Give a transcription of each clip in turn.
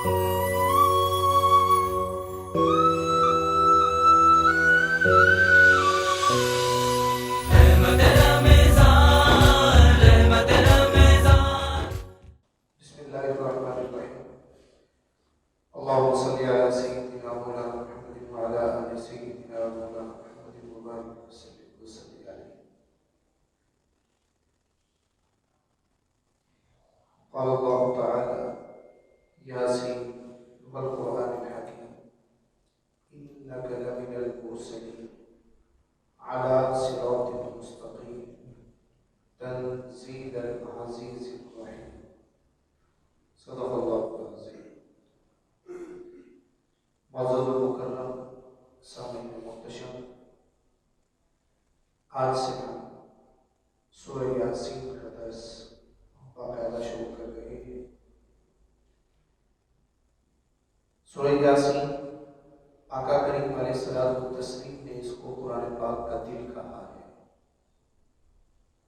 اللهم صل على سيدنا مولانا محمد وعلى آل سيدنا مولانا محمد وبارك وسلم عليه. قال الله تعالى: ياسين والقرآن الحكيم إنك لمن المرسلين على صراط مستقيم تنزيل العزيز الرحيم. صدق الله العظيم. معزز و مکرم سامعین محتشم، آج سے ہم سورہ یاسین کا درس باقاعدہ شروع کر رہے ہیں۔ سورہ یاسین آقا کریم علیہ الصلوۃ والتسلیم نے اس کو قرآن پاک کا دل کہا ہے،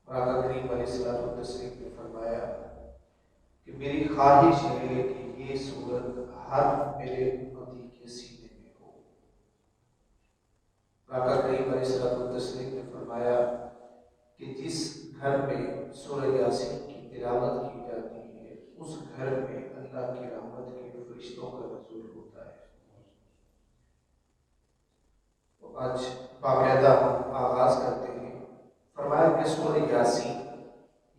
اور آقا کریم علیہ الصلوۃ والتسلیم نے فرمایا کہ میری خواہش ہے کہ یہ سورت ہر میرے امتی کے سینے میں ہو۔ آقا کریم علیہ الصلوۃ والتسلیم نے فرمایا کہ جس گھر میں سورہ یاسین کی تلاوت کی جاتی ہے اس گھر میں اللہ کی رحمت کے فرشتوں کا نزول ہوتا ہے۔ تو آج باقاعدہ ہم آغاز کرتے ہیں۔ فرمایا کہ سورہ یاسین،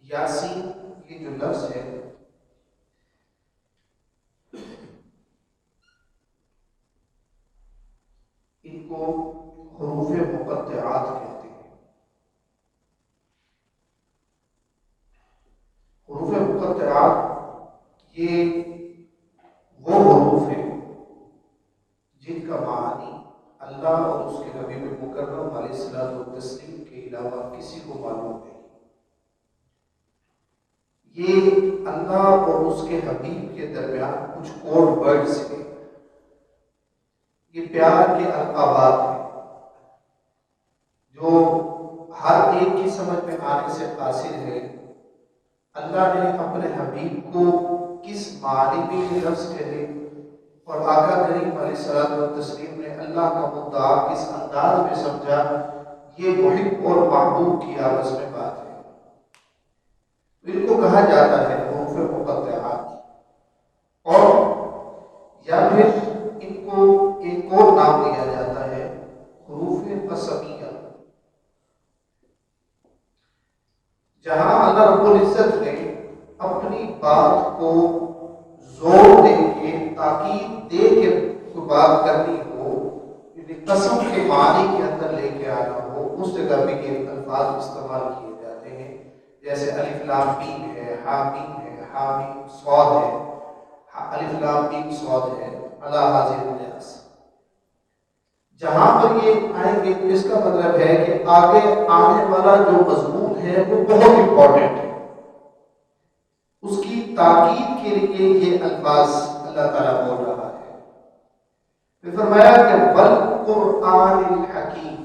یاسین یہ جو لفظ ہے ان کو حروف مقطعات کہتے ہیں۔ حروف مقطعات یہ وہ حروف ہیں جن کا معنی اللہ اور اس کے حبیب مکرم علیہ الصلوۃ والتسلیم کے علاوہ کسی کو معلوم نہیں۔ یہ اللہ اور اس کے حبیب کے درمیان کچھ کوڈ ورڈز ہیں، یہ پیار کے القابات ہیں جو ہر ایک کی سمجھ میں آنے سے قاصر ہے۔ اللہ نے اپنے حبیب کو کس معنی میں یہ لفظ کہے اور آقا کریم علیہ الصلوۃ والتسلیم نے اللہ کا مدعا کس انداز میں سمجھا، یہ محب اور محبوب کی آپس میں بات ہے۔ ان کو کہا جاتا ہے حروف مقطعات، اور یا پھر ان کو ایک اور نام دیا جاتا ہے حروف قسمیہ۔ جہاں اللہ رب العزت نے اپنی بات کو زور دے کے تاکید دے کے کوئی بات کرنی ہو، قسم کے معنی کے اندر لے کے آنا ہو، اس جگہ بھی یہ الفاظ استعمال کیے جاتے ہیں، جیسے الف لام میم ہے، حامیم ہے، حامیم صاد ہے، الف لام میم صاد ہے، علی حاضر الناس۔ جہاں پر یہ آئیں گے تو اس کا مطلب ہے کہ آگے آنے والا جو مضمون ہے وہ بہت امپورٹنٹ ہے، اس کی تاکید کے لیے یہ الفاظ اللہ تعالیٰ بول رہا ہے۔ پھر فرمایا کہ والقرآن الحکیم،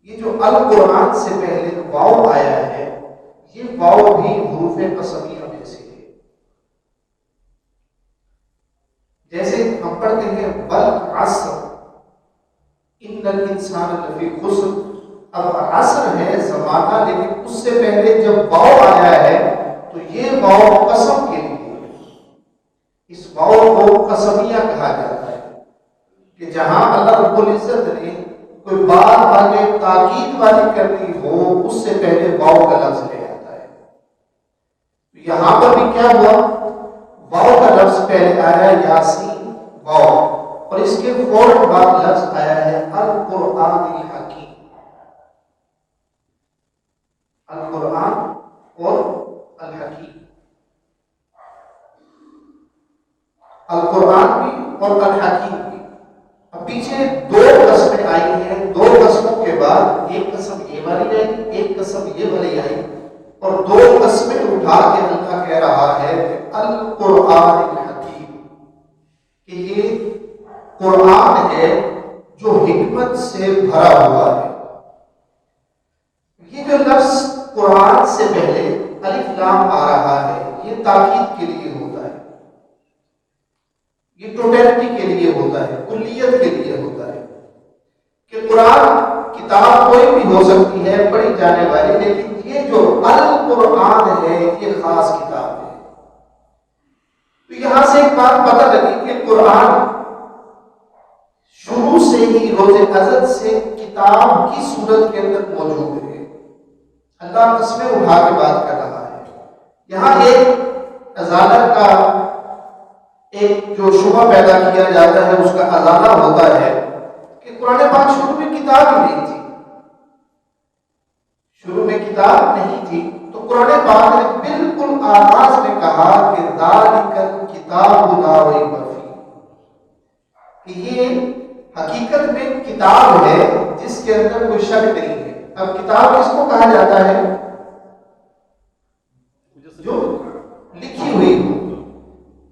یہ جو القرآن سے پہلے واو آیا ہے، یہ واو بھی حروف قسمیہ میں سے ہے۔ جیسے ہم پڑھتے ہیں والعصر ان الانسان لفی خسر، اب عصر ہے زمانہ، لیکن اس سے پہلے جب واو آیا ہے تو یہ واو قسم کے لیے ہے۔ اس واو کو قسمیہ کہا جاتا ہے کہ جہاں اللہ رب العزت نے کوئی بات آگے تاکید والی کرنی ہو اس سے پہلے واو کا لفظ لے آتا ہے۔ تو یہاں پر بھی کیا ہوا، واو کا لفظ پہلے آیا یاسین واو، اور اس کے فوراً بعد لفظ آیا ہے القرآن الحکیم۔ القرآن اور الحکیم، القرآن بھی اور الحکیم بھی۔ اب پیچھے دو قسمیں آئی ہیں، دو قسموں کے بعد ایک قسم یہ والی آئی، ایک قسم یہ والی آئی، اور دو قسمیں اٹھا کے اللہ کہہ رہا ہے کہ القرآن الحکیم، کہ یہ قرآن ہے جو حکمت سے بھرا ہوا ہے۔ یہ جو لفظ قرآن سے پہلے الف لام آ رہا ہے یہ تاکید کے لیے ہوتا ہے، یہ ٹوٹیلٹی کے لیے ہوتا ہے، کلیت کے لیے ہوتا ہے کہ قرآن کتاب کوئی بھی ہو سکتی ہے پڑھی جانے والی، لیکن یہ جو القرآن ہے یہ خاص کتاب ہے۔ تو یہاں سے ایک بات پتہ لگی کہ قرآن شروع سے ہی روز ازل سے کتاب کی صورت کے اندر موجود ہے۔ اللہ قسمیں اٹھا کے بات کر رہا ہے۔ یہاں ایک ازالت کا ایک جو شبہ پیدا کیا جاتا ہے اس کا ازالہ ہوتا ہے کہ قرآن پاک شروع میں کتاب ہی نہیں تھی، شروع میں کتاب نہیں تھی، تو قرآن پاک نے بالکل آغاز میں کہا کہ ذالک الکتاب لا ریب فیہ، کہ یہ حقیقت میں کتاب ہے جس کے اندر کوئی شک نہیں ہے۔ اب کتاب کس کو کہا جاتا ہے؟ جو لکھی ہوئی ہو،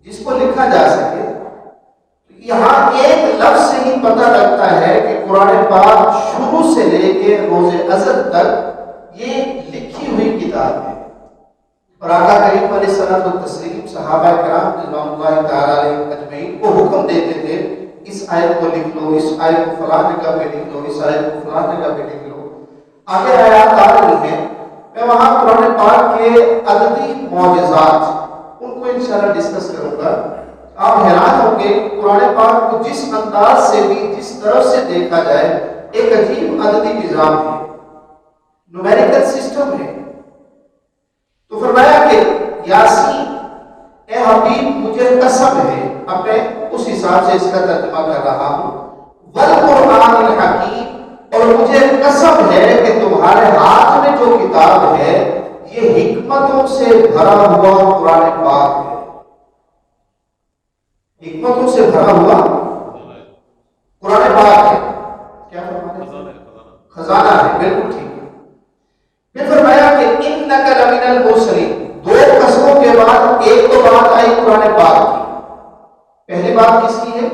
جس کو لکھا جا سکے۔ یہاں ایک لفظ سے ہی پتہ لگتا ہے کہ قرآن پاک شروع سے لے کے روز ازل تک یہ لکھی ہوئی کتاب ہے۔ اور آقا کریم علیہ الصلوۃ والتسلیم صحابہ کرام رضوان اللہ تعالی علیہم اجمعین کو حکم دیتے تھے اس آیت کو لکھ لو، اس آیت کو فلاں جگہ پہ لکھ لو، اس آیت کو فلاں جگہ پہ لکھ لو۔ آگے آیات آ رہی ہیں، میں وہاں قرآن پاک کے عددی معجزات ان کو انشاءاللہ ڈسکس کروں گا۔ آپ حیران ہوں گے قرآن پاک کو جس انداز سے بھی جس طرف سے دیکھا جائے ایک عجیب عددی نظام ہے، نومیریکل سسٹم ہے۔ تو فرمایا کہ یاسین اے حبیب مجھے قسم ہے، اب میں اس حساب سے اس کا ترجمہ کر رہا ہوں، والقرآن الحکیم، اور مجھے قسم ہے کہ تمہارے ہاتھ میں جو کتاب ہے یہ حکمتوں سے بھرا ہوا قرآن پاک ہے، حکمتوں سے بھرا ہوا قرآن پاک ہے۔ کیا فرمایا؟ خزانہ ہے، بالکل ٹھیک ہے۔ پھر فرمایا کہ انک لمن المرسلین، دو قسموں کے بعد ایک تو بات آئی قرآن پاک کی۔ پہلی بات کس کی ہے؟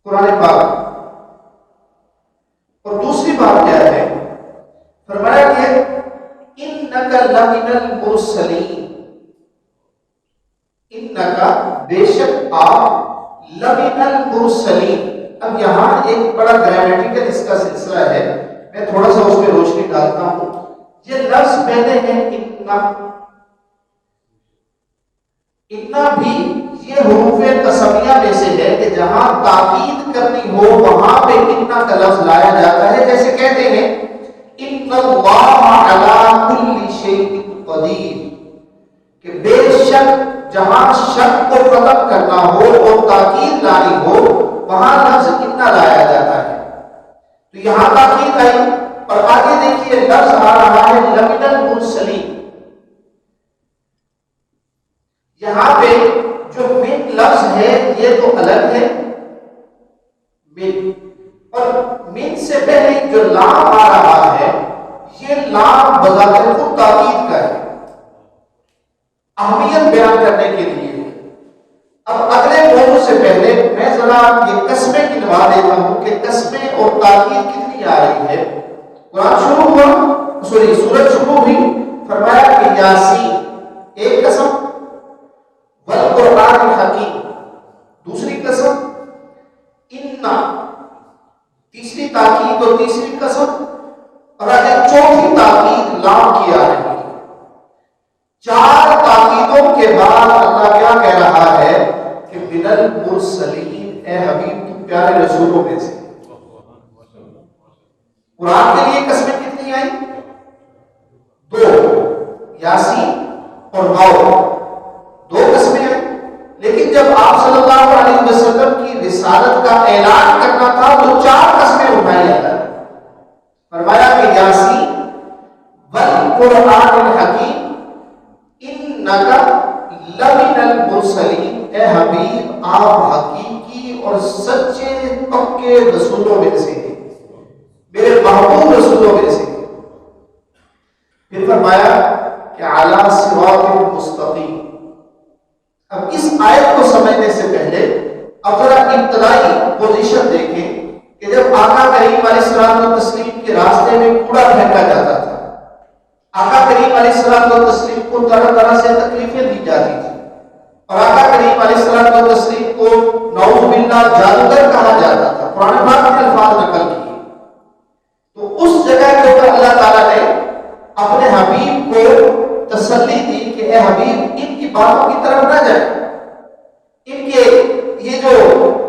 قرآن پاک۔ اور دوسری بات کیا ہے؟ فرمایا کہ انک لمن المرسلین، انکا بے شک آپ، لمن المرسلین۔ اب یہاں ایک بڑا گرامیٹیکل اس کا سلسلہ ہے، میں تھوڑا سا اس میں روشنی ڈالتا ہوں۔ یہ لفظ پہلے ہے اننا، اننا بھی یہ حروف قسمیہ میں سے ہے کہ جہاں تاکید کرنی ہو وہاں پہ اننا کا لفظ لایا جاتا ہے، جیسے کہتے ہیں ان اللہ علی کل شیء قدیر، کہ بے شک جہاں شک کو ختم کرنا ہو اور تاکید لانی ہو وہاں لفظ اننا لایا جاتا ہے۔ تو یہاں تاکید آئی، اور آگے دیکھیے لفظ آ رہا ہے لمن المرسلین۔ یہاں پہ جو من لفظ ہے یہ تو الگ ہے، من، اور من سے پہلے جو لام آ رہا ہے یہ لام بذات خود تاکید کا ہے، اہمیت بیان کرنے کے لیے۔ اب اگلے موضوع سے پہلے میں ذرا یہ قسمیں گنوا دیتا ہوں کہ قسمیں اور تاکید کتنی آ رہی ہے۔ قرآن شروع ہوا، سورت شروع ہوئی، فرمایا کہ یاسین ایک قسم، والقرآن الحکیم دوسری قسم، انا تیسری تاکید اور تیسری قسم، اور آگے چوتھی تاکید لام کی آ رہی ہے۔ چار تاکیدوں کے بعد اللہ کیا کہہ رہا ہے کہ من المرسلین، اے حبیب تم پیارے رسولوں میں سے۔ قرآن کے لیے قسمیں کتنی آئی؟ دو، یاسین اور واو، دو قسمیں آئی۔ لیکن جب آپ صلی اللہ علیہ وسلم کی رسالت کا اعلان کرنا تھا تو چار قسمیں اٹھائی جاتا ہے۔ فرمایا کہ یاسین والقرآن الحکیم انکا لمن المرسلین، اے حبیب آپ حقیقی اور سچے پکے رسولوں میں سے ہیں، میرے محبوب رسولوں میں سے ہیں۔ پھر فرمایا کہ علی صراط مستقیم۔ اب اس آیت کو سمجھنے سے پہلے اب ذرا ابتدائی پوزیشن دیکھیں کہ جب آقا کریم علیہ الصلوۃ والتسلیم کے راستے میں کوڑا پھینکا جاتا تھا، آقا کریم علیہ الصلوۃ والتسلیم کو طرح طرح سے تکلیفیں دی جاتی تھی، اور آقا کریم علیہ الصلوۃ والتسلیم کو نعوذ باللہ جادوگر کہا جاتا تھا، قرآن پاک کے الفاظ نقل کیے. تو اس جگہ کے اوپر اللہ تعالیٰ نے اپنے حبیب کو تسلی دی کہ اے حبیب ان کی باتوں کی طرف نہ جائیں، ان کے یہ جو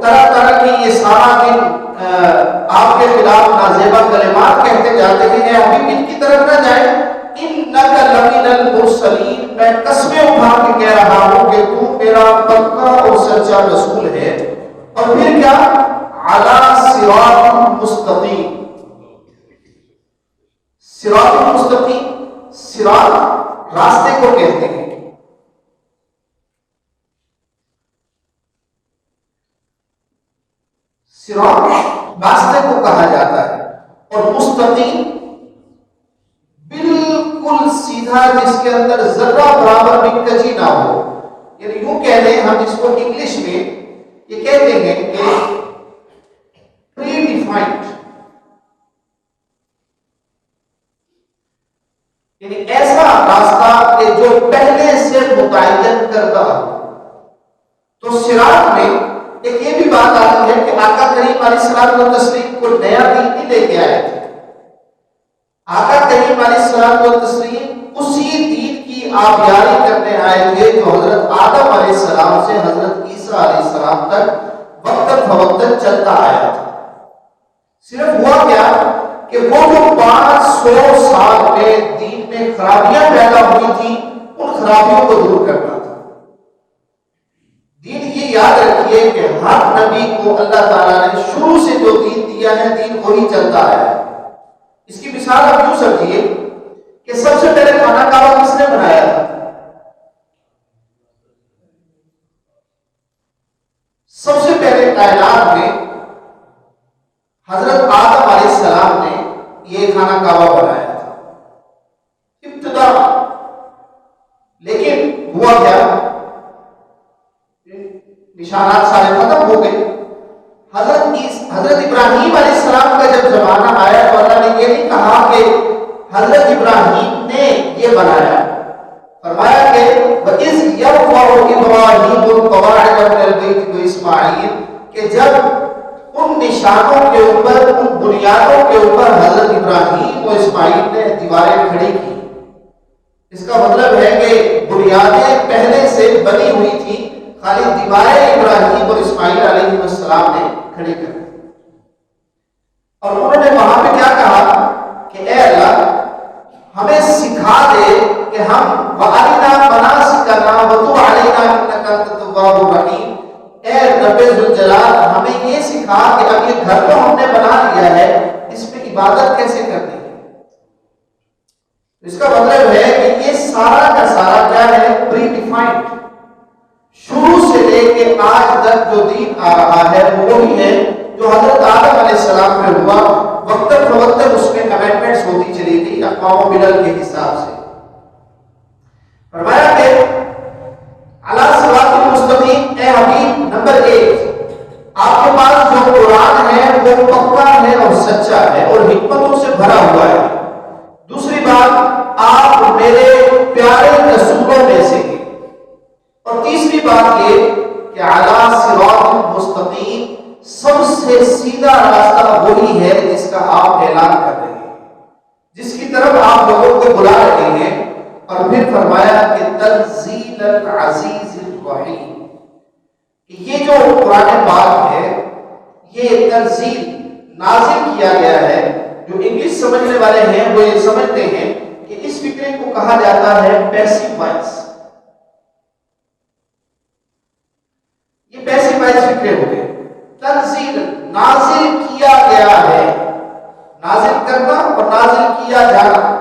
طرح طرح کی یہ سارا دن آپ کے خلاف نازیبہ کلمات کہتے جاتے ہیں، اے حبیب ان کی طرف نہ جائیں. انک لمن المرسلین، میں قسمیں اٹھا کے کہہ رہا ہوں کہ تو میرا پکا اور سچا رسول ہے. اور پھر کیا؟ علی صراط مستقیم. صراط مستقیم، صراط راستے کو کہتے ہیں. صراط راستے کو کہا جاتا ہے، اور مستقیم بالکل سیدھا، جس کے اندر ذرہ برابر بھی کجی نہ ہو. یعنی یوں کہہ لیں ہم اس کو انگلش میں یہ کہتے ہیں کہ پری ڈیفائنڈ، یعنی ایسا راستہ کہ جو پہلے سے متعین کردہ ہو. تو صراط میں ایک یہ بھی بات آتی ہے کہ آقا کریم علیہ الصلوۃ والتسلیم کو نیا دین نہیں لے کے آئے تھے. آقا کریم علیہ الصلوۃ والتسلیم اسی دین کی آبیاری کرنے آئے تھے جو حضرت آدم علیہ السلام سے حضرت عیسیٰ علیہ السلام تک وقتاً فوقتاً چلتا آیا تھا. صرف ہوا کیا کہ وہ جو 500 سال میں دین میں خرابیاں پیدا ہوئی تھیں، ان خرابیوں کو دور کرنا تھا. دین یہ یاد رکھیے کہ ہر نبی کو اللہ تعالیٰ نے شروع سے جو دین دیا ہے، دین وہی چلتا ہے. اس کی مثال آپ یوں سمجھیے کہ سب سے پہلے خانہ کعبہ کس نے بنایا تھا؟ سب سے پہلے کائنات میں حضرت آدم علیہ السلام نے یہ خانہ کعبہ بنایا تھا ابتدا. لیکن ہوا کیا؟ نشانات سارے ختم ہو گئے. حضرت ابراہیم علیہ السلام کا جب زمانہ آیا تو اللہ نے یہ نہیں کہا کہ حضرت ابراہیم نے یہ بنایا. فرمایا کہ وَإِذْ يَرْفَعُ إِبْرَاهِيمُ الْقَوَاعِدَ مِنَ الْبَيْتِ وَإِسْمَاعِيلُ، کہ جب ان نشانوں کے اوپر، ان بنیادوں کے اوپر حضرت ابراہیم و اسماعیل نے دیواریں کھڑی کی. اس کا مطلب ہے کہ بنیادیں پہلے سے بنی ہوئی تھی، خالی دیواریں ابراہیم اور اسماعیل علیہ السلام نے کھڑی کر دی. اور انہوں نے وہاں پہ کیا کہا کہ اے اللہ ہمیں سکھا دے کہ ہم وَأَرِنَا مَنَاسِكَنَا وَتُبْ عَلَيْنَا إِنَّكَ أَنْتَ التَّوَّابُ الرَّحِيمُ. اے رب ذوالجلال ہمیں یہ سکھا کہ اب یہ گھر تو ہم نے بنا لیا ہے، اس میں عبادت کیسے کرنی ہے. اس کا مطلب ہے کہ یہ سارا کا سارا کیا ہے؟ Predefined. شروع سے لے کے آج تک جو دین آ رہا ہے وہ وہی ہے جو حضرت آدم علیہ السلام میں ہوا. وقتاً فوقتاً اس میں امینڈمنٹس ہوتی چلی گئی اقوام و ملل کے حساب سے. فرمایا کہ علی صراط المستقیم، اے حبیب نمبر 1 آپ کے پاس جو قرآن ہے وہ پکا ہے اور سچا ہے اور حکمتوں سے بھرا ہوا ہے. دوسری بات، آپ میرے پیارے رسولوں میں سے ہیں. اور تیسری بات یہ کہ علی صراط المستقیم، سب سے سیدھا راستہ وہی ہے جس کا آپ اعلان کر رہے ہیں، جس کی طرف آپ لوگوں کو بلا رہے ہیں. اور پھر فرمایا کہ تنزیل العزیز الرحیم، کہ یہ جو قرآن پاک ہے یہ تنزیل نازل کیا گیا ہے. جو انگلش سمجھنے والے ہیں وہ یہ سمجھتے ہیں کہ اس فکرے کو کہا جاتا ہے پیسو وائس. یہ پیسو وائس فکرے ہو گئے. تنزیل نازل کیا گیا ہے، نازل کرنا اور نازل کیا جانا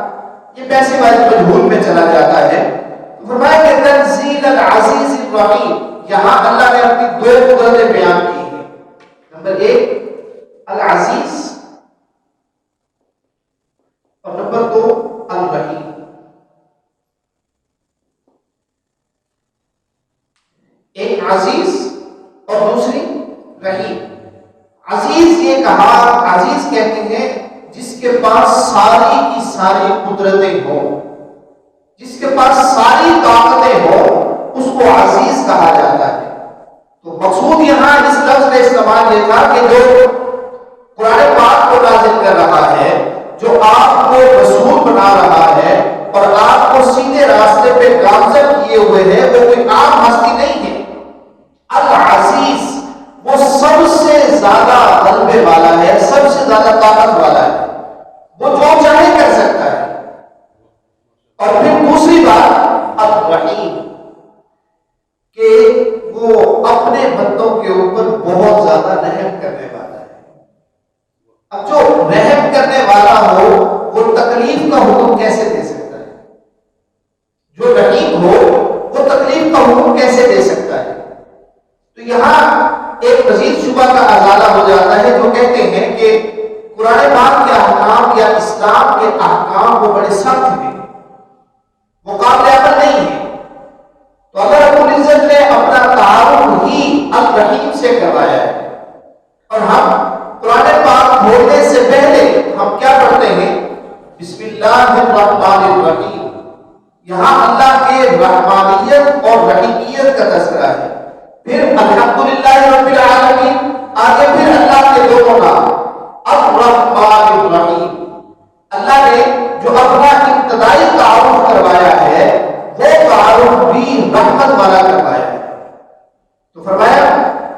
یہ پیسے وائز مجہول میں چلا جاتا ہے. فرمایا کہ تنزیل العزیز الرحیم، یہاں اللہ نے اپنی 2 قدرتیں بیان کی ہیں. نمبر 1 العزیز اور نمبر 2 الرحیم. ایک عزیز اور دوسری رحیم. عزیز یہ کہا، عزیز کہتے ہیں جس کے پاس ساری کی ساری قدرتیں ہوں، جس کے پاس ساری طاقتیں ہوں، اس کو عزیز کہا جاتا ہے۔ تو مقصود یہاں اس لفظ کا استعمال یہ تھا کہ جو قرآن پاک کو نازل کر رہا ہے، جو آپ کو رسول بنا رہا ہے اور آپ کو سیدھے راستے پہ گامزن کیے ہوئے ہے، وہ کوئی عام ہستی نہیں ہے۔ العزیز، وہ سب سے زیادہ غلبے والا ہے، سب سے زیادہ طاقت والا ہے، وہ جو چاہے کر سکتا ہے۔ اور پھر دوسری بات الرحیم، کہ وہ اپنے بندوں کے اوپر بہت زیادہ رحم کرنے والا ہے۔ اب جو رحم کرنے والا ہو وہ تکلیف کا حکم کیسے دے سکتا ہے؟ جو رحیم ہو وہ تکلیف کا حکم کیسے دے سکتا ہے؟ تو یہاں ایک مزید شبہ کا ازالہ ہو جاتا ہے، جو کہتے ہیں کہ قرآن پاک کے احکام یا اسلام کے احکام وہ بڑے سخت ہیں، وہ قابل عمل نہیں ہے۔ تو اللہ رب العزت نے اپنا تعارف ہی الرحیم سے کروایا ہے، اور ہم قرآن پاک بولنے سے پہلے ہم کیا پڑھتے ہیں؟ بسم اللہ الرحمن الرحیم۔ یہاں اللہ کے رحمانیت اور رحیمیت کا تذکرہ ہے، پھر الحمدللہ رب العالمین، آگے پھر اللہ کے دونوں نام الرحمن الرحیم۔ اللہ نے جو اپنا ابتدائی تعارف کروایا ہے وہ تعارف بھی رحمت والا کروایا ہے۔ تو فرمایا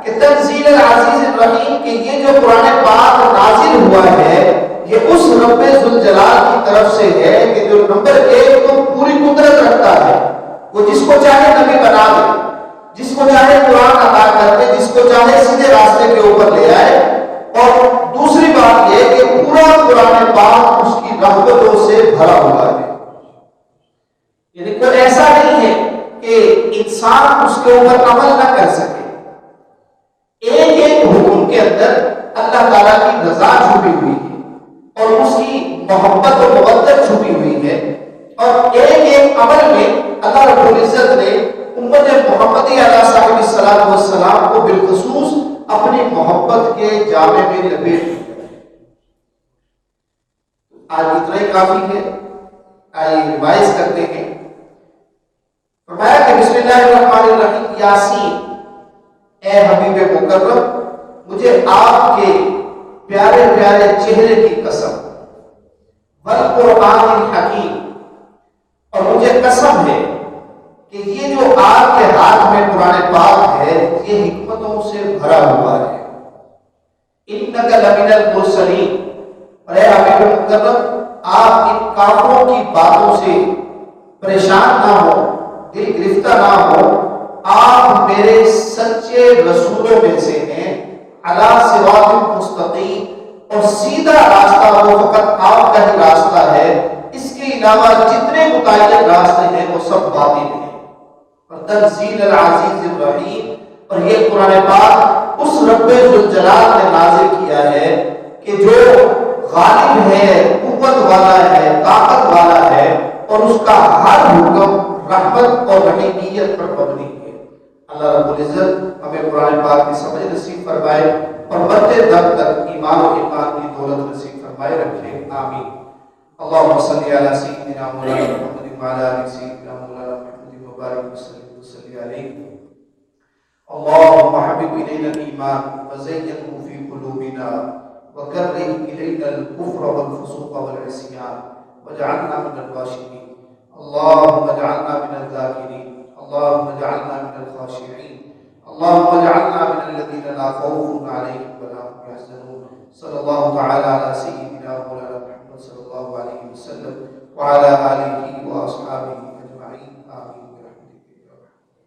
کہ تنزیل العزیز الرحیم، کہ یہ جو قرآن پاک نازل ہوا ہے یہ اس رب ذوالجلال کی طرف سے ہے کہ جو نمبر ایک تو پوری قدرت رکھتا ہے، وہ جس کو چاہے نبی بنا دے، جس کو چاہے قرآن عطا کر دے، جس کو چاہے سیدھے راستے کے اوپر لے آئے، اور دوسری بات یہ کہ پورا قرآن پاک اس کی رحمتوں سے بھرا ہوا ہے۔ یعنی کوئی ایسا نہیں ہے کہ انسان اس کے اوپر عمل نہ کر سکے۔ ایک ایک حکم کے اندر اللہ تعالیٰ کی رضا چھپی ہوئی ہے اور اس کی محبت و مودت چھپی ہوئی ہے، اور ایک ایک عمل میں اللہ رب العزت نے امت محمدی علیہ صاحب الصلاۃ والسلام کو بالخصوص اپنی محبت کے جامے میں لپیٹ دیا۔ آج اتنا ہی کافی ہے، آئیے ریوائز کرتے ہیں۔ فرمایا کہ بسم اللہ الرحمن الرحیم، یاسین، اے حبیب مکرم، مجھے آپ کے پیارے پیارے چہرے کی قسم، والقرآن الحکیم، اور مجھے قسم ہے کہ یہ جو آپ کے ہاتھ میں قرآن پاک ہے یہ حکمتوں سے بھرا ہوا ہے۔ انک لمن المرسلین، اور اے حبیب مکرم آپ ان کافروں کی باتوں سے پریشان نہ ہو، دل گرفتہ نہ ہو، آپ میرے سچے رسولوں میں سے ہیں، علی صراط مستقیم، اور سیدھا راستہ وہ فقط آپ کا ہی راستہ ہے، اس کے علاوہ جتنے متعین راستے ہیں وہ سب باطل ہیں۔ اور تنزیل العزیز الرحیم، اور یہ قرآن پاک اس رب ذوالجلال نے نازل کیا ہے کہ جو غالب ہے، قوت والا ہے، طاقت والا ہے، اور اس کا ہر حکم رحمت اور رحیمیت پر مبنی ہے۔ اللہ رب العزت ہمیں قرآن پاک کی سمجھ نصیب فرمائے اور مرتے دم تک ایمان و ایمان کی دولت نصیب فرمائے رکھے، آمین۔ اللہم صلی علی سیدنا مولانا محمد وعلی آل سیدنا مولانا محمد وبارک وسلم وصلی علیہ۔ اللہم حبب الینا الایمان وزینہ فی قلوبنا وکرہ الینا الکفر والفسوق والعصیان واجعلنا من الراشدین۔ اللهم اجعلنا من الذاكرين، اللهم اجعلنا من الخاشعين، اللهم اجعلنا من الذين لا خوف عليهم ولا هم يحزنون۔ صلی اللہ تعالی علی سیدنا مولانا محمد صلی اللہ علیہ وسلم وعلى آلہ